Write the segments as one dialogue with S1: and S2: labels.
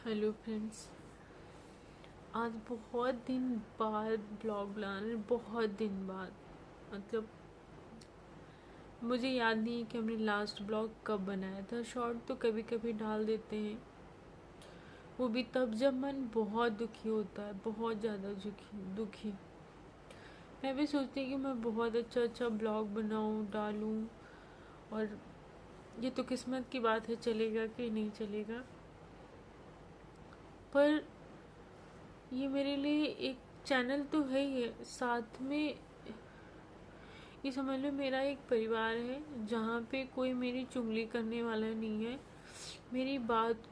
S1: Hello friends. आज बहुत दिन बाद ब्लॉग बना रहे, बहुत दिन बाद। मतलब मुझे याद नहीं है कि हमने लास्ट ब्लॉग कब बनाया था। शॉर्ट तो कभी कभी डाल देते हैं, वो भी तब जब मन बहुत दुखी होता है, बहुत ज़्यादा दुखी। मैं भी सोचती हूँ कि मैं बहुत अच्छा अच्छा ब्लॉग बनाऊँ, डालूँ। और ये तो किस्मत की बात है, चलेगा कि नहीं चलेगा। पर ये मेरे लिए एक चैनल तो है ही है, साथ में ये समझ लो मेरा एक परिवार है जहाँ पे कोई मेरी चुगली करने वाला नहीं है। मेरी बात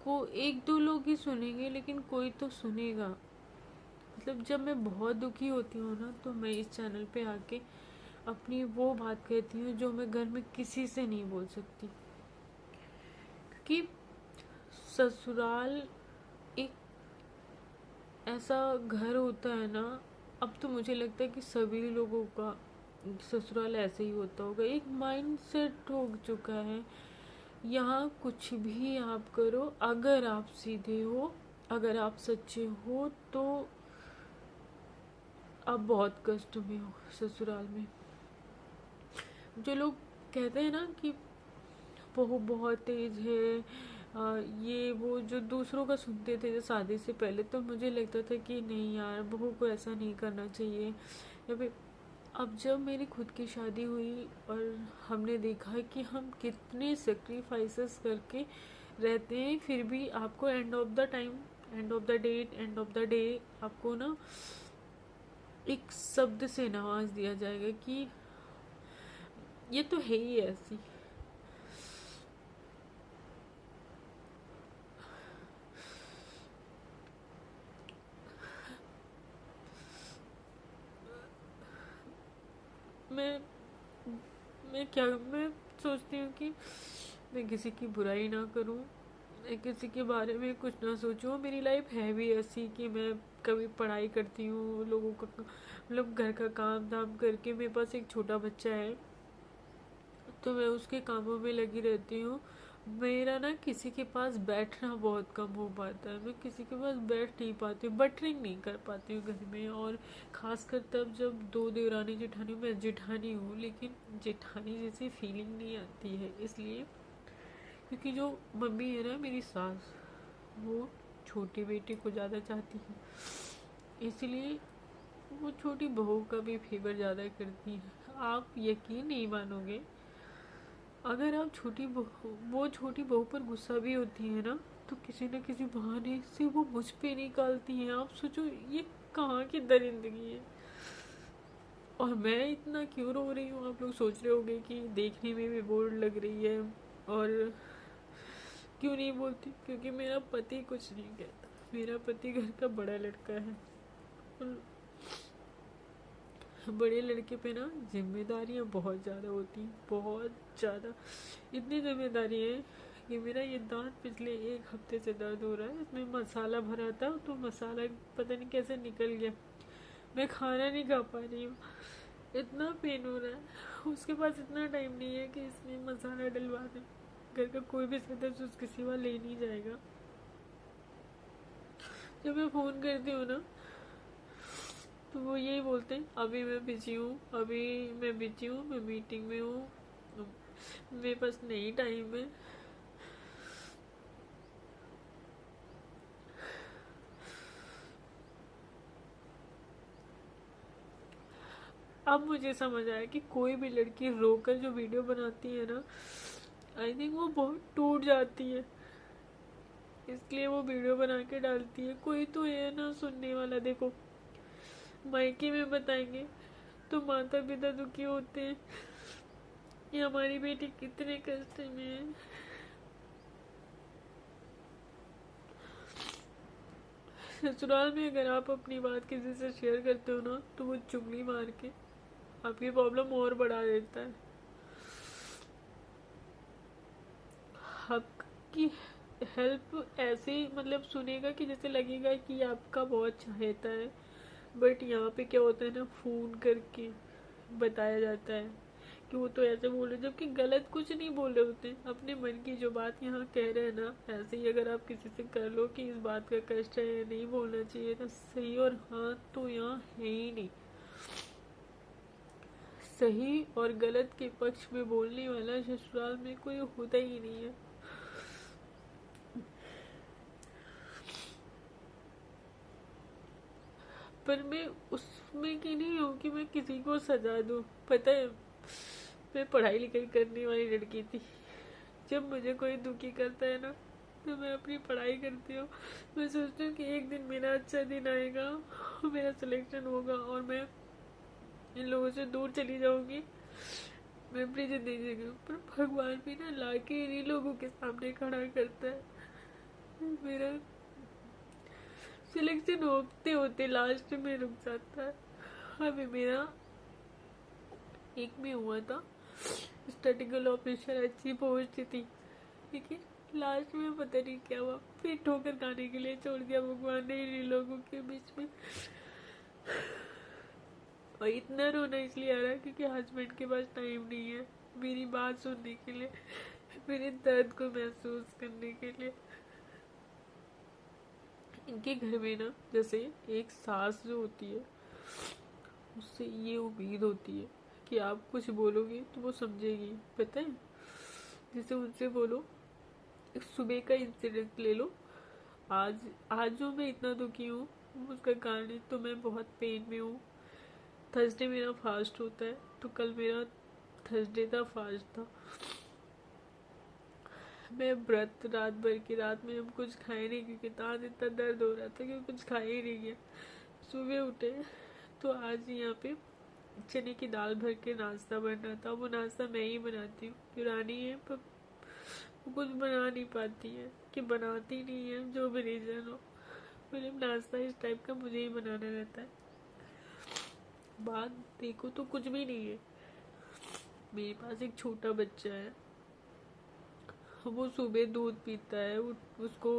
S1: को एक दो लोग ही सुनेंगे, लेकिन कोई तो सुनेगा। मतलब जब मैं बहुत दुखी होती हूँ ना, तो मैं इस चैनल पे आके अपनी वो बात कहती हूँ जो मैं घर में किसी से नहीं बोल सकती। क्योंकि ससुराल एक ऐसा घर होता है ना, अब तो मुझे लगता है कि सभी लोगों का ससुराल ऐसे ही होता होगा। एक माइंड सेट हो चुका है, यहाँ कुछ भी आप करो, अगर आप सीधे हो, अगर आप सच्चे हो, तो आप बहुत कष्ट में हो ससुराल में। जो लोग कहते हैं ना कि बहू बहुत तेज है, ये वो जो दूसरों का सुनते थे शादी से पहले, तो मुझे लगता था कि नहीं यार, बहू को ऐसा नहीं करना चाहिए। या फिर अब जब मेरी खुद की शादी हुई और हमने देखा है कि हम कितने सेक्रीफाइसेस करके रहते हैं, फिर भी आपको end of the time, end of the day आपको ना एक शब्द से नवाज दिया जाएगा कि ये तो है ही ऐसी। मैं मैं सोचती हूँ कि मैं किसी की बुराई ना करूँ, मैं किसी के बारे में कुछ ना सोचूं। मेरी लाइफ है भी ऐसी कि मैं कभी पढ़ाई करती हूँ, लोगों का मतलब घर का काम धाम करके। मेरे पास एक छोटा बच्चा है, तो मैं उसके कामों में लगी रहती हूँ। मेरा ना किसी के पास बैठना बहुत कम हो पाता है, मैं किसी के पास बैठ नहीं पाती हूँ, बटरिंग नहीं कर पाती हूँ घर में। और खासकर तब जब दो देवरानी जेठानी, मैं जेठानी हूँ लेकिन जेठानी जैसी फीलिंग नहीं आती है। इसलिए क्योंकि जो मम्मी है ना, मेरी सास, वो छोटी बेटी को ज़्यादा चाहती है, इसलिए वो छोटी बहू का भी फेवर ज़्यादा करती है। आप यकीन नहीं मानोगे, अगर आप वो छोटी बहू पर गुस्सा भी होती है ना, तो किसी न किसी बहाने से वो मुझ पे निकालती हैं। आप सोचो ये कहाँ की दरिंदगी है। और मैं इतना क्यों रो रही हूँ, आप लोग सोच रहे होंगे कि देखने में भी बोर लग रही है। और क्यों नहीं बोलती, क्योंकि मेरा पति कुछ नहीं कहता। मेरा पति घर का बड़ा लड़का है, और बड़े लड़के पे ना जिम्मेदारियाँ बहुत ज़्यादा होती हैं, बहुत ज़्यादा। इतनी जिम्मेदारी है कि मेरा ये दांत पिछले एक हफ्ते से दर्द हो रहा है। इसमें मसाला भरा था, तो मसाला पता नहीं कैसे निकल गया, मैं खाना नहीं खा पा रही हूँ, इतना पेन हो रहा है। उसके पास इतना टाइम नहीं है कि इसमें मसाला डलवा दे। घर का कोई भी सदस्य उसके सिवा ले नहीं जाएगा। जब मैं फ़ोन करती हूँ ना, तो वो यही बोलते हैं अभी मैं बिजी हूँ, अभी मैं बिजी हूँ, मैं मीटिंग में हूँ, मेरे पास नहीं टाइम है। अब मुझे समझ आया कि कोई भी लड़की रोकर जो वीडियो बनाती है ना, आई थिंक वो बहुत टूट जाती है, इसलिए वो वीडियो बना के डालती है। कोई तो है ना सुनने वाला। देखो, मायके में बताएंगे तो माता पिता दुखी होते हैं कि हमारी बेटी कितने कष्ट में है। ससुराल में अगर आप अपनी बात किसी से शेयर करते हो ना, तो वो चुगली मार के आपकी प्रॉब्लम और बढ़ा देता है। आपकी हेल्प ऐसे मतलब सुनेगा कि जैसे लगेगा कि आपका बहुत चाहता है। बट यहाँ पे क्या होता है ना, फ़ोन करके बताया जाता है कि वो तो ऐसे बोल रहे, जबकि गलत कुछ नहीं बोल रहे होते। अपने मन की जो बात यहाँ कह रहे हैं ना, ऐसे ही अगर आप किसी से कर लो कि इस बात का कष्ट है, नहीं बोलना चाहिए था, सही और हाँ तो यहाँ है ही नहीं। सही और गलत के पक्ष में बोलने वाला ससुराल में कोई होता ही नहीं है। पर मैं उसमें की नहीं हूँ कि मैं किसी को सजा दूँ। पता है, मैं पढ़ाई लिखाई करने वाली लड़की थी। जब मुझे कोई दुखी करता है ना, तो मैं अपनी पढ़ाई करती हूँ। मैं सोचती हूँ कि एक दिन मेरा अच्छा दिन आएगा, मेरा सिलेक्शन होगा और मैं इन लोगों से दूर चली जाऊंगी, मैं अपनी जिंदगी जीऊंगी। पर भगवान भी ना लाके इन्हीं लोगों के सामने खड़ा करता है। मेरा सिलेक्शन होते होते लास्ट में रुक जाता है। अभी मेरा एक में हुआ था, स्टैटिकल ऑफिसर, अच्छी पोस्ट थी, लेकिन लास्ट में पता नहीं क्या हुआ, फिर ठोकर खाने के लिए छोड़ दिया भगवान ने इन लोगों के बीच में। और इतना रोना इसलिए आ रहा है क्योंकि हस्बैंड के पास टाइम नहीं है मेरी बात सुनने के लिए, मेरे दर्द को महसूस करने के लिए। इनके घर में ना, जैसे एक सास जो होती है, उससे ये उम्मीद होती है कि आप कुछ बोलोगे तो वो समझेगी। पता है, जैसे उनसे बोलो, एक सुबह का इंसिडेंट ले लो। आज आज जो मैं इतना दुखी हूँ, उसका कारण है तो मैं बहुत पेन में हूँ। थर्सडे मेरा फास्ट होता है, तो कल मेरा थर्सडे था, फास्ट था। मैं व्रत रात भर की रात में हम कुछ खाए नहीं, क्योंकि दांत इतना दर्द हो रहा था कि कुछ खाए ही नहीं गया। सुबह उठे तो आज यहाँ पे चने की दाल भर के नाश्ता बन रहा था। वो नाश्ता मैं ही बनाती हूँ, क्यों रानी है पर वो कुछ बना नहीं पाती है, कि बनाती नहीं है, जो भी रीजन हो। मतलब नाश्ता इस टाइप का मुझे ही बनाना रहता है। बात देखो तो कुछ भी नहीं है। मेरे पास एक छोटा बच्चा है, वो सुबह दूध पीता है, उसको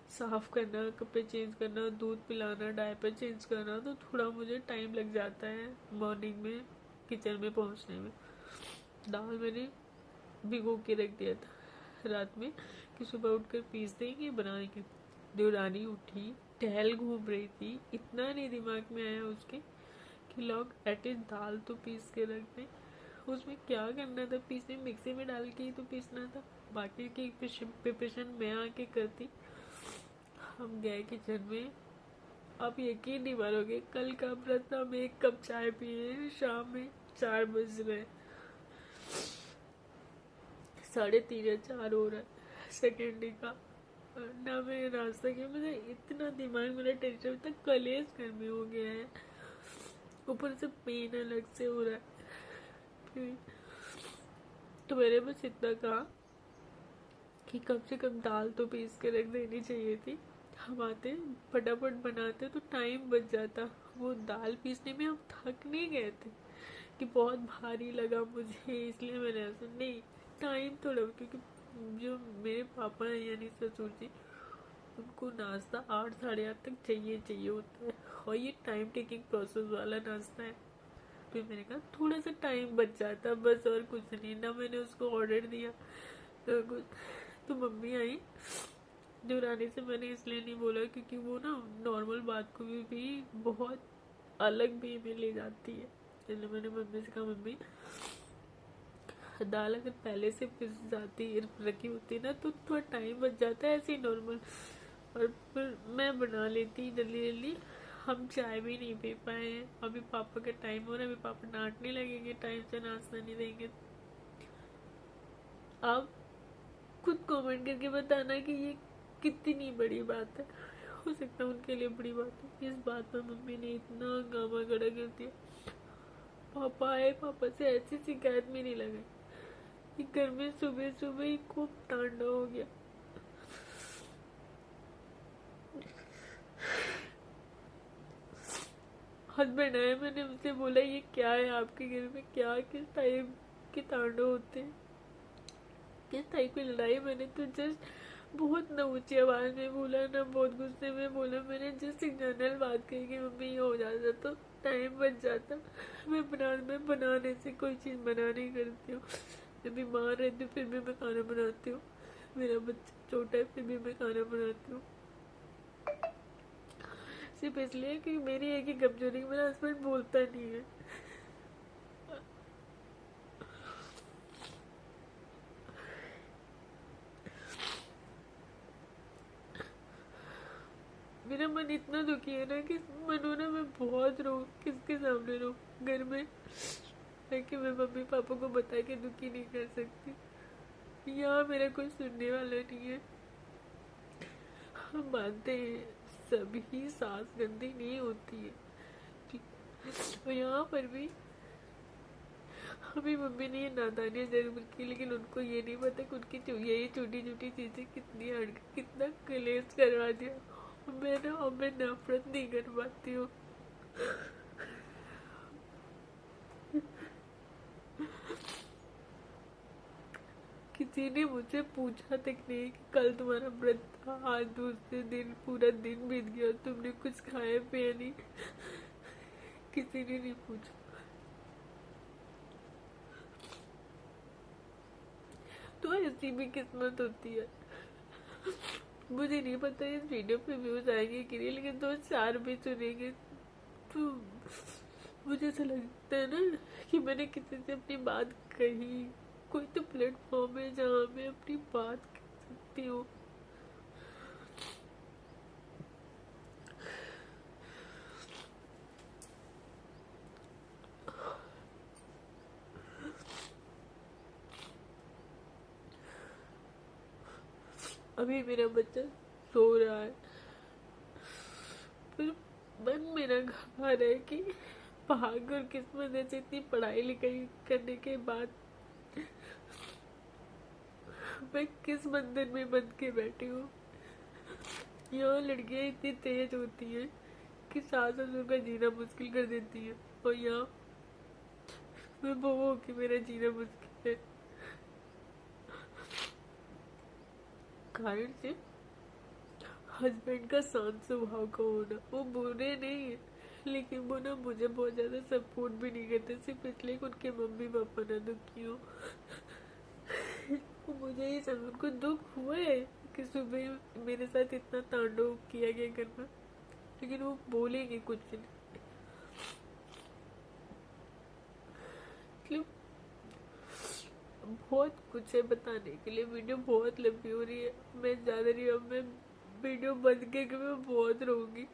S1: साफ करना, कपड़े चेंज करना, दूध पिलाना, डायपर चेंज करना, तो थोड़ा मुझे टाइम लग जाता है मॉर्निंग में किचन में पहुंचने में। दाल मैंने भिगो के रख दिया था रात में कि सुबह उठकर पीस देंगे बनाएंगे। देवरानी उठी, टहल घूम रही थी, इतना नहीं दिमाग में आया उसके कि लोग एटलीस्ट दाल तो पीस के रख दें। उसमें क्या करना था, पीसने मिक्सी में डाल के ही तो पीसना था, बाकी की प्रिपरेशन मैं आके करती। हम गए किचन में। आप यकीन नहीं मारोगे, कल का व्रत था, हम 1 कप चाय पिए, शाम में 4 बज रहे, 3:30 या 4 हो रहा है सेकेंड डे का। ना मैं नाश्ता किया, मुझे इतना दिमाग मेरा टेंशन, इतना कलेश घर में हो गया है, ऊपर से पेन अलग से हो रहा है। तो मैंने बस इतना कहा कि कम से कम दाल तो पीस के रख देनी चाहिए थी, हम आते फटाफट बनाते तो टाइम बच जाता। वो दाल पीसने में हम थक नहीं गए थे कि बहुत भारी लगा मुझे, इसलिए मैंने ऐसा नहीं, टाइम तो लगा, क्योंकि जो मेरे पापा हैं यानी ससुर जी, उनको नाश्ता 8 साढ़े 8 तक चाहिए होता है, और ये टाइम टेकिंग प्रोसेस वाला नाश्ता है। फिर मैंने कहा थोड़ा सा टाइम बच जाता बस, और कुछ नहीं। ना मैंने उसको ऑर्डर दिया तो कुछ। तो मम्मी आई, जो रानी से मैंने इसलिए नहीं बोला क्योंकि वो ना नॉर्मल बात को भी बहुत अलग वे में ले जाती है। इसलिए मैंने मम्मी से कहा, मम्मी दाल अगर पहले से पिस जाती रखी होती ना तो थोड़ा टाइम बच जाता है, ऐसे ही नॉर्मल, और फिर मैं बना लेती जल्दी जल्दी। हम चाय भी नहीं पी पाए हैं, अभी पापा का टाइम हो रहा है, अभी पापा डांटने लगेंगे टाइम से नाश्ता नहीं देंगे। आप खुद कमेंट करके बताना कि ये कितनी बड़ी बात है। हो सकता है उनके लिए बड़ी बात है। इस बात पर मम्मी ने इतना गामा गड़ा कर दिया। पापा आए, पापा से ऐसी शिकायत में नहीं लगा कि घर में सुबह सुबह ही खूब तांडव हो गया। हस्बैंड आए, मैंने उनसे बोला ये क्या है आपके घर में, क्या किस टाइप के तांडव होते हैं, किस टाइप की लड़ाई। मैंने तो जस्ट बहुत ना ऊंची आवाज में बोला, ना बहुत गुस्से में बोला, मैंने जस्ट एक जनरल बात कही कि मम्मी ये हो जाता तो टाइम बच जाता। मैं बनाने से कोई चीज़ बना नहीं करती हूँ। मैं बीमार रहती हूँ फिर भी मैं खाना बनाती हूँ। मेरा बच्चा छोटा है फिर भी मैं खाना बनाती हूँ। सिर्फ इसलिए कि मेरी एक ही कमजोरी, मेरा हस्बैंड बोलता नहीं है। मेरा मन इतना दुखी है ना कि मनो ना मैं बहुत रो, किसके सामने रो घर में है कि मैं मम्मी पापा को बता के दुखी नहीं कर सकती। यहाँ मेरा कोई सुनने वाला नहीं है। हम मानते हैं सभी सास गंदी नहीं होती है, और यहाँ पर भी अभी मम्मी ने ये नादानियाँ जरूर की, लेकिन उनको ये नहीं पता कि उनकी यही छोटी छोटी चीजें कितनी कितना क्लेश करवा दिया। अब मैं नफरत नहीं कर पाती हूँ। किसी ने मुझसे पूछा तक नहीं कि कल तुम्हारा व्रत था, आज दूसरे दिन पूरा दिन बीत गया, तुमने कुछ खाया पिया नहीं, किसी ने नहीं पूछा। तो ऐसी भी किस्मत होती है। मुझे नहीं पता इस वीडियो पे व्यूज आएंगे कि नहीं, लेकिन 2-4 भी सुनेंगे तो मुझे ऐसा लगता है ना कि मैंने किसी से अपनी बात कही। कोई तो प्लेटफॉर्म है जहाँ मैं अपनी बात कह सकती हूँ। अभी मेरा बच्चा सो रहा है, फिर मन मेरा घबरा रहा है कि भाग और किस्मत है, इतनी पढ़ाई लिखाई करने के बाद मैं किस बंधन में बंध के बैठी हूँ। यहाँ लड़कियाँ इतनी तेज होती हैं कि सास ससुर का जीना मुश्किल कर देती है, और यहाँ मैं बहू होके मेरा जीना मुश्किल है। कारण से हस्बैंड का शांत स्वभाव का होना, वो बुरे नहीं है, लेकिन वो ना मुझे बहुत ज्यादा सपोर्ट भी नहीं करते, सिर्फ इसलिए कि उनके मम्मी पापा ना दुखी हो। मुझे ये सब उनको दुख हुआ है कि सुबह मेरे साथ इतना तांडव किया गया घर में, लेकिन वो बोलेंगे कुछ नहीं। मतलब बहुत कुछ है बताने के लिए, वीडियो बहुत लंबी हो रही है, मैं ज्यादा नहीं, अब मैं वीडियो बंद करके मैं बहुत रोऊंगी।